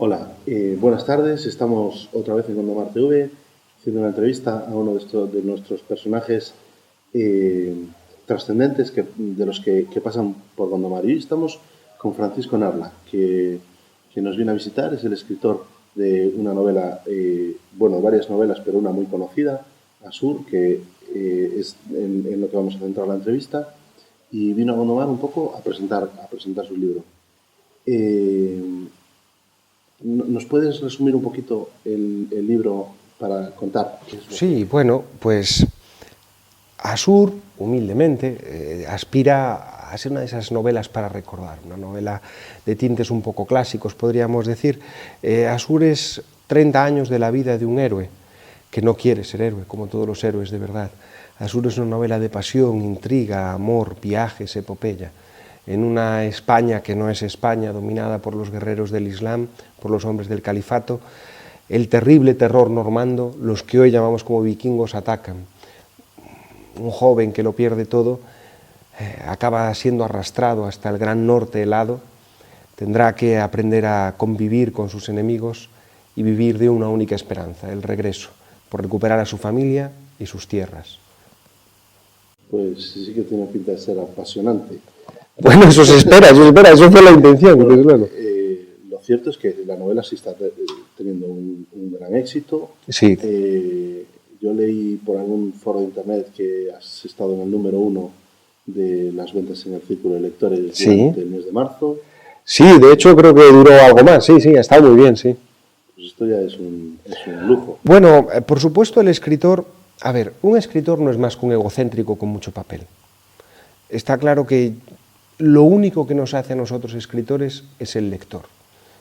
Hola, buenas tardes. Estamos otra vez en Gondomar TV haciendo una entrevista a uno de nuestros personajes trascendentes de los que pasan por Gondomar. Y hoy estamos con Francisco Narla, que nos viene a visitar. Es el escritor de una novela, bueno, varias novelas, pero una muy conocida, Asur, que es en lo que vamos a centrar la entrevista. Y vino a Gondomar un poco a presentar su libro. ¿Nos puedes resumir un poquito el libro para contar qué es lo Sí, bueno, pues Asur, humildemente, aspira a ser una de esas novelas para recordar, una novela de tintes un poco clásicos, podríamos decir. Asur es 30 años de la vida de un héroe que no quiere ser héroe, como todos los héroes de verdad. Asur es una novela de pasión, intriga, amor, viajes, epopeya. En una España que no es España, dominada por los guerreros del Islam, por los hombres del califato, el terrible terror normando, los que hoy llamamos como vikingos, atacan. Un joven que lo pierde todo acaba siendo arrastrado hasta el gran norte helado, tendrá que aprender a convivir con sus enemigos y vivir de una única esperanza, el regreso, por recuperar a su familia y sus tierras. Pues sí que tiene pinta de ser apasionante. Bueno, eso se espera, eso fue la intención, bueno, desde luego. Lo cierto es que la novela sí está teniendo un gran éxito. Sí. Yo leí por algún foro de internet que has estado en el número 1 de las ventas en el Círculo de Lectores durante el mes de marzo. Sí, de hecho creo que duró algo más, sí, ha estado muy bien, sí. Pues esto ya es un lujo. Bueno, por supuesto el escritor, a ver, un escritor no es más que un egocéntrico con mucho papel. Está claro que lo único que nos hace a nosotros escritores es el lector.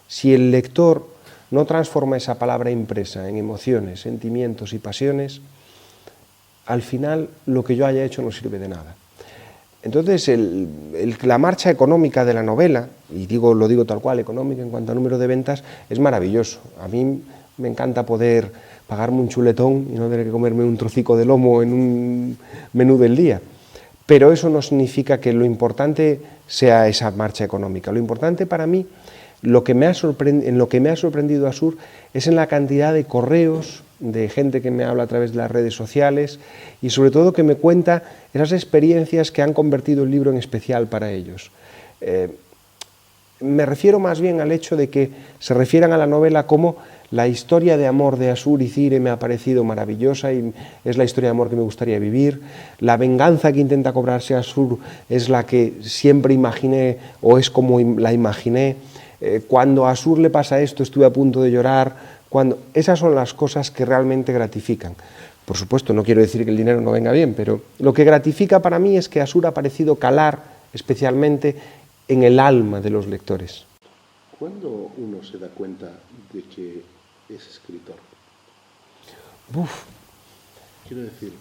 Si el lector no transforma esa palabra impresa en emociones, sentimientos y pasiones, al final lo que yo haya hecho no sirve de nada. Entonces, la marcha económica de la novela, y lo digo tal cual, económica en cuanto a número de ventas, es maravilloso. A mí me encanta poder pagarme un chuletón y no tener que comerme un trocico de lomo en un menú del día. Pero eso no significa que lo importante sea esa marcha económica. Lo importante para mí, en lo que me ha sorprendido Asur, es en la cantidad de correos, de gente que me habla a través de las redes sociales y sobre todo que me cuenta esas experiencias que han convertido el libro en especial para ellos. Me refiero más bien al hecho de que se refieran a la novela como la historia de amor de Asur y Cire me ha parecido maravillosa y es la historia de amor que me gustaría vivir. La venganza que intenta cobrarse Asur es la que siempre imaginé o es como la imaginé. Cuando a Asur le pasa esto estuve a punto de llorar. Esas son las cosas que realmente gratifican. Por supuesto, no quiero decir que el dinero no venga bien, pero lo que gratifica para mí es que Asur ha parecido calar especialmente en el alma de los lectores. ¿Cuándo uno se da cuenta de que es escritor? Quiero decir,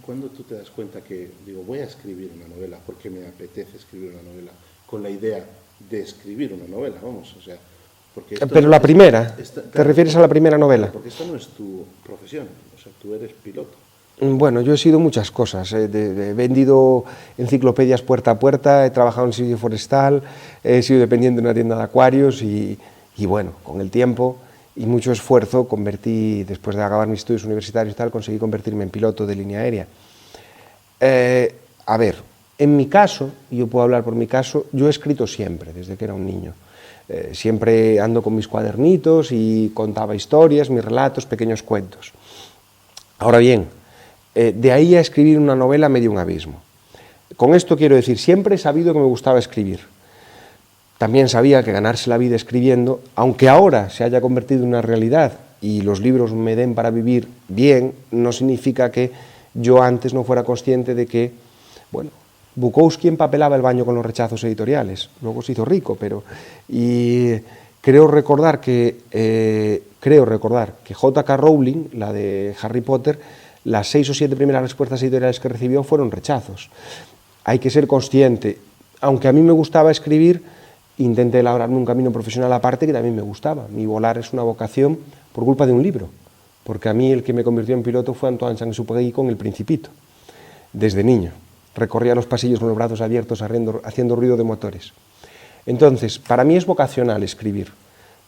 ¿cuándo tú te das cuenta que, digo, voy a escribir una novela porque me apetece escribir una novela, con la idea de escribir una novela, vamos, o sea... Pero la primera, ¿te refieres a la primera novela? Porque esta no es tu profesión, o sea, tú eres piloto. Bueno, yo he sido muchas cosas, he vendido enciclopedias puerta a puerta, he trabajado en sitio forestal, he sido dependiente de una tienda de acuarios y bueno, con el tiempo y mucho esfuerzo después de acabar mis estudios universitarios y tal, conseguí convertirme en piloto de línea aérea. A ver, en mi caso, y yo puedo hablar por mi caso, yo he escrito siempre, desde que era un niño. Siempre ando con mis cuadernitos y contaba historias, mis relatos, pequeños cuentos. Ahora bien, de ahí a escribir una novela me dio un abismo. Con esto quiero decir, siempre he sabido que me gustaba escribir. También sabía que ganarse la vida escribiendo, aunque ahora se haya convertido en una realidad y los libros me den para vivir bien, no significa que yo antes no fuera consciente de que, bueno, Bukowski empapelaba el baño con los rechazos editoriales, luego se hizo rico, y creo recordar que J.K. Rowling, la de Harry Potter, las 6 o 7 primeras respuestas editoriales que recibió fueron rechazos. Hay que ser consciente, aunque a mí me gustaba escribir, intenté labrarme un camino profesional aparte que también me gustaba. Mi volar es una vocación por culpa de un libro, porque a mí el que me convirtió en piloto fue Antoine Saint-Exupéry con El Principito, desde niño. Recorría los pasillos con los brazos abiertos haciendo ruido de motores. Entonces, para mí es vocacional escribir,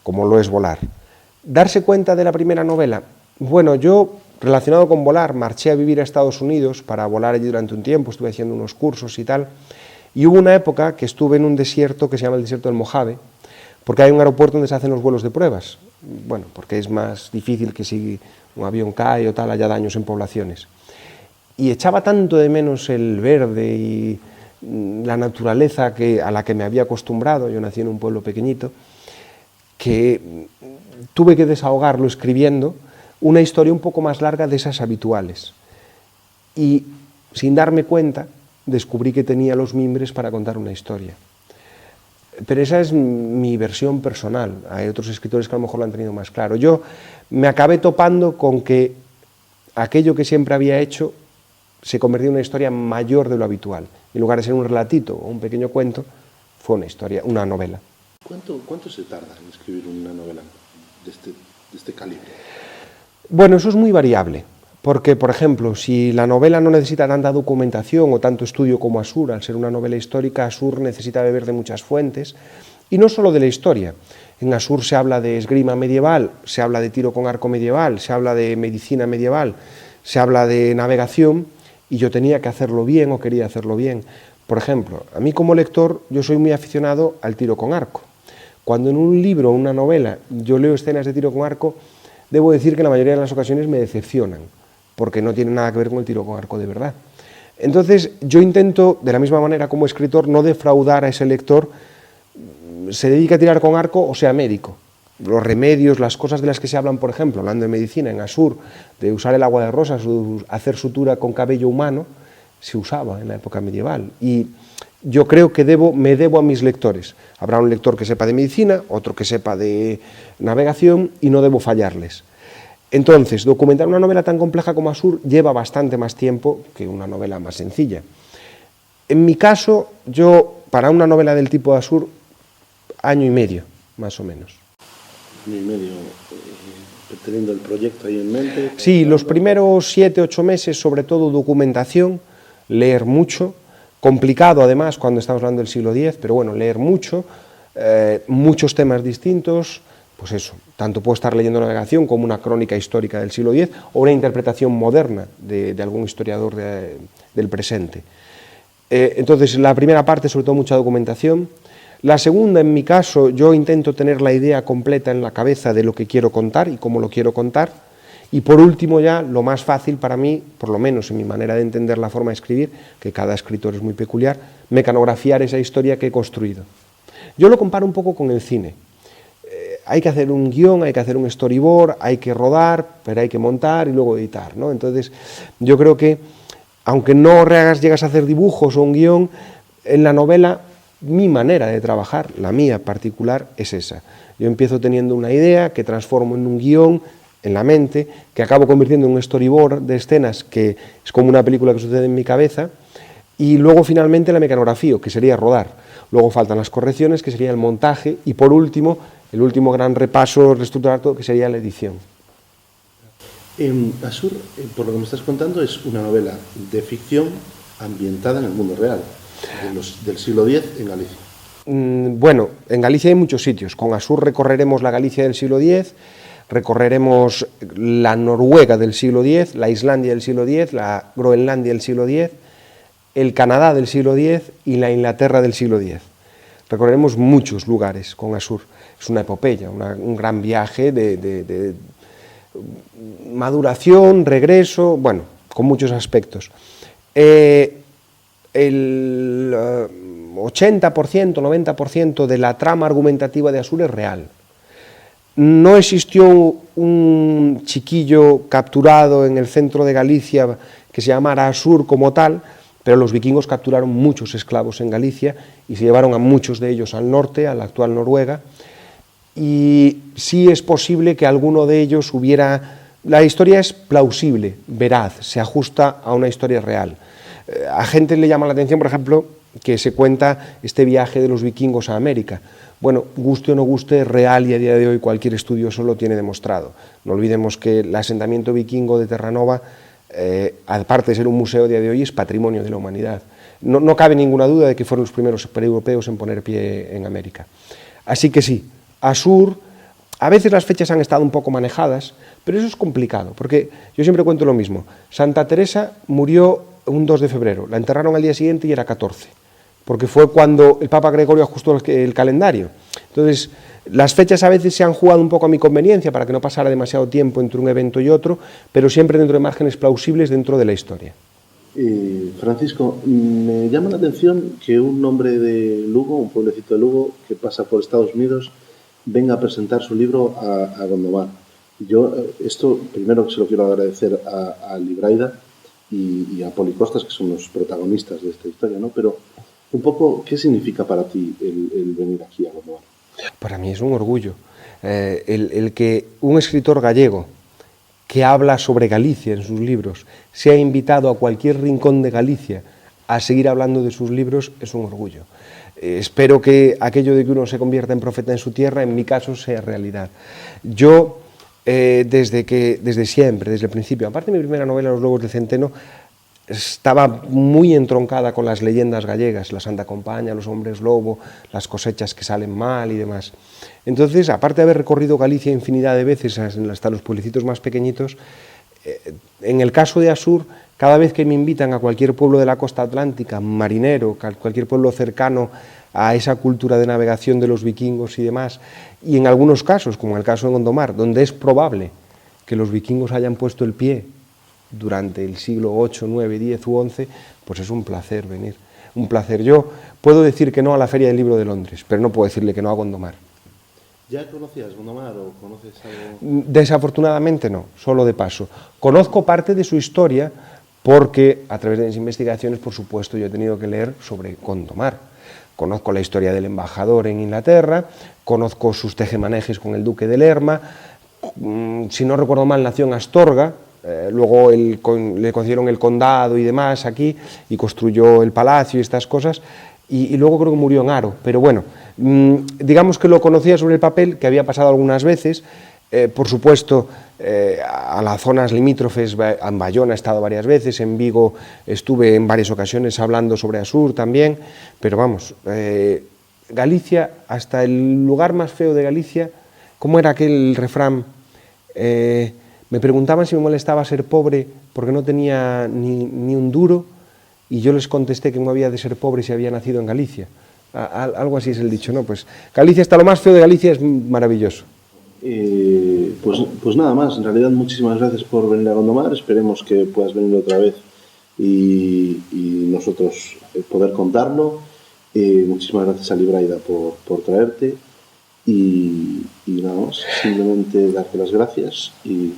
como lo es volar. Darse cuenta de la primera novela. Bueno, yo, relacionado con volar, marché a vivir a Estados Unidos para volar allí durante un tiempo, estuve haciendo unos cursos y tal, y hubo una época que estuve en un desierto que se llama el desierto del Mojave, porque hay un aeropuerto donde se hacen los vuelos de pruebas. Bueno, porque es más difícil que si un avión cae o tal, haya daños en poblaciones. Y echaba tanto de menos el verde y la naturaleza a la que me había acostumbrado, yo nací en un pueblo pequeñito, que tuve que desahogarlo escribiendo una historia un poco más larga de esas habituales. Y sin darme cuenta, descubrí que tenía los mimbres para contar una historia. Pero esa es mi versión personal, hay otros escritores que a lo mejor lo han tenido más claro. Yo me acabé topando con que aquello que siempre había hecho se convirtió en una historia mayor de lo habitual. En lugar de ser un relatito o un pequeño cuento, fue una historia, una novela. ¿Cuánto se tarda en escribir una novela de este calibre? Bueno, eso es muy variable, porque, por ejemplo, si la novela no necesita tanta documentación o tanto estudio como Asur, al ser una novela histórica, Asur necesita beber de muchas fuentes, y no solo de la historia. En Asur se habla de esgrima medieval, se habla de tiro con arco medieval, se habla de medicina medieval, se habla de navegación, y yo tenía que hacerlo bien o quería hacerlo bien. Por ejemplo, a mí como lector yo soy muy aficionado al tiro con arco. Cuando en un libro o una novela yo leo escenas de tiro con arco, debo decir que en la mayoría de las ocasiones me decepcionan, porque no tienen nada que ver con el tiro con arco de verdad. Entonces yo intento, de la misma manera como escritor, no defraudar a ese lector, se dedica a tirar con arco o sea médico. Los remedios, las cosas de las que se hablan, por ejemplo, hablando de medicina en Asur, de usar el agua de rosas, hacer sutura con cabello humano, se usaba en la época medieval. Y yo creo que me debo a mis lectores. Habrá un lector que sepa de medicina, otro que sepa de navegación, y no debo fallarles. Entonces, documentar una novela tan compleja como Asur lleva bastante más tiempo que una novela más sencilla. En mi caso, yo, para una novela del tipo de Asur, 1 año y medio, más o menos. 1 año y medio, teniendo el proyecto ahí en mente. Sí, los primeros 7, 8 meses, sobre todo documentación, leer mucho, complicado además cuando estamos hablando del siglo X, pero bueno, leer mucho, muchos temas distintos, pues eso, tanto puedo estar leyendo navegación como una crónica histórica del siglo X o una interpretación moderna de algún historiador del presente. Entonces, la primera parte, sobre todo mucha documentación. La segunda, en mi caso, yo intento tener la idea completa en la cabeza de lo que quiero contar y cómo lo quiero contar. Y por último ya, lo más fácil para mí, por lo menos en mi manera de entender la forma de escribir, que cada escritor es muy peculiar, mecanografiar esa historia que he construido. Yo lo comparo un poco con el cine. Hay que hacer un guión, hay que hacer un storyboard, hay que rodar, pero hay que montar y luego editar, ¿no? Entonces, yo creo que, aunque no llegas a hacer dibujos o un guión, en la novela, mi manera de trabajar, la mía particular, es esa. Yo empiezo teniendo una idea que transformo en un guión, en la mente, que acabo convirtiendo en un storyboard de escenas que es como una película que sucede en mi cabeza, y luego finalmente la mecanografía, que sería rodar. Luego faltan las correcciones, que sería el montaje, y por último, el último gran repaso, reestructurar todo, que sería la edición. Asur, por lo que me estás contando, es una novela de ficción ambientada en el mundo real, del siglo X en Galicia. Bueno, en Galicia hay muchos sitios. Con Asur recorreremos la Galicia del siglo X, recorreremos la Noruega del siglo X, la Islandia del siglo X, la Groenlandia del siglo X, el Canadá del siglo X y la Inglaterra del siglo X. Recorreremos muchos lugares con Asur. Es una epopeya, un gran viaje de maduración, regreso, bueno, con muchos aspectos. El 80%, 90% de la trama argumentativa de Asur es real. No existió un chiquillo capturado en el centro de Galicia que se llamara Asur como tal, pero los vikingos capturaron muchos esclavos en Galicia y se llevaron a muchos de ellos al norte, a la actual Noruega, y sí es posible que alguno de ellos hubiera... La historia es plausible, veraz, se ajusta a una historia real. A gente le llama la atención, por ejemplo, que se cuenta este viaje de los vikingos a América. Bueno, guste o no guste, es real y a día de hoy cualquier estudioso lo tiene demostrado. No olvidemos que el asentamiento vikingo de Terranova, aparte de ser un museo a día de hoy, es patrimonio de la humanidad. No cabe ninguna duda de que fueron los primeros europeos en poner pie en América. Así que sí, Asur, a veces las fechas han estado un poco manejadas, pero eso es complicado, porque yo siempre cuento lo mismo. Santa Teresa murió un 2 de febrero, la enterraron al día siguiente y era 14, porque fue cuando el Papa Gregorio ajustó el calendario. Entonces, las fechas a veces se han jugado un poco a mi conveniencia para que no pasara demasiado tiempo entre un evento y otro, pero siempre dentro de márgenes plausibles dentro de la historia. Francisco, me llama la atención que un hombre de Lugo, un pueblecito de Lugo, que pasa por Estados Unidos, venga a presentar su libro a Gondomar. Yo esto primero se lo quiero agradecer a Libraida y a Poli Costas, que son los protagonistas de esta historia, ¿no? Pero un poco, ¿qué significa para ti el venir aquí a Gondomar? Para mí es un orgullo. El que un escritor gallego que habla sobre Galicia en sus libros sea invitado a cualquier rincón de Galicia a seguir hablando de sus libros es un orgullo. Espero que aquello de que uno se convierta en profeta en su tierra, en mi caso, sea realidad. Yo, desde siempre, desde el principio, aparte de mi primera novela, Los lobos de Centeno, estaba muy entroncada con las leyendas gallegas, la Santa Compaña, los hombres lobo, las cosechas que salen mal y demás. Entonces, aparte de haber recorrido Galicia infinidad de veces, hasta los pueblecitos más pequeñitos, en el caso de Asur, cada vez que me invitan a cualquier pueblo de la costa atlántica, marinero, cualquier pueblo cercano a esa cultura de navegación de los vikingos y demás, y en algunos casos, como en el caso de Gondomar, donde es probable que los vikingos hayan puesto el pie durante el siglo VIII, IX, X u XI, pues es un placer venir, un placer. Yo puedo decir que no a la Feria del Libro de Londres, pero no puedo decirle que no a Gondomar. ¿Ya conocías Gondomar o conoces algo? Desafortunadamente no, solo de paso. Conozco parte de su historia porque a través de mis investigaciones, por supuesto, yo he tenido que leer sobre Gondomar. Conozco la historia del embajador en Inglaterra, conozco sus tejemanejes con el duque de Lerma, si no recuerdo mal nació en Astorga, luego le concedieron el condado y demás aquí y construyó el palacio y estas cosas, y luego creo que murió en Haro, pero bueno, digamos que lo conocía sobre el papel, que había pasado algunas veces, por supuesto a las zonas limítrofes, en Bayona he estado varias veces, en Vigo estuve en varias ocasiones hablando sobre Asur también, pero vamos, Galicia, hasta el lugar más feo de Galicia, ¿cómo era aquel refrán? Me preguntaban si me molestaba ser pobre porque no tenía ni un duro, y yo les contesté que no había de ser pobre si había nacido en Galicia. Algo así es el dicho, ¿no? Pues Galicia, hasta lo más feo de Galicia es maravilloso. Pues nada más, en realidad muchísimas gracias por venir a Gondomar, esperemos que puedas venir otra vez y nosotros poder contarlo. Muchísimas gracias a Libraida por traerte y nada más, simplemente darte las gracias y...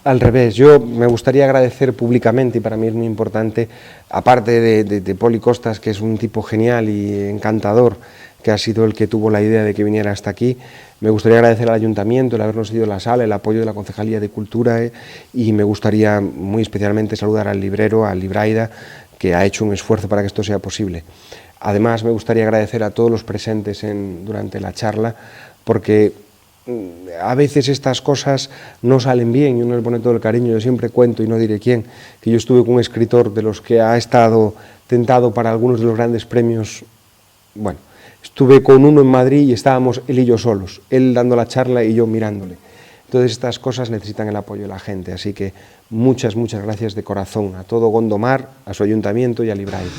Al revés, yo me gustaría agradecer públicamente, y para mí es muy importante, aparte de Poli Costas, que es un tipo genial y encantador, que ha sido el que tuvo la idea de que viniera hasta aquí, me gustaría agradecer al Ayuntamiento el habernos cedido la sala, el apoyo de la Concejalía de Cultura y me gustaría muy especialmente saludar al librero, a Libraida, que ha hecho un esfuerzo para que esto sea posible. Además, me gustaría agradecer a todos los presentes durante la charla, porque a veces estas cosas no salen bien y uno le pone todo el cariño. Yo siempre cuento, y no diré quién, que yo estuve con un escritor de los que ha estado tentado para algunos de los grandes premios. Bueno, estuve con uno en Madrid y estábamos él y yo solos, él dando la charla y yo mirándole. Entonces estas cosas necesitan el apoyo de la gente, así que muchas gracias de corazón a todo Gondomar, a su ayuntamiento y a Libraida.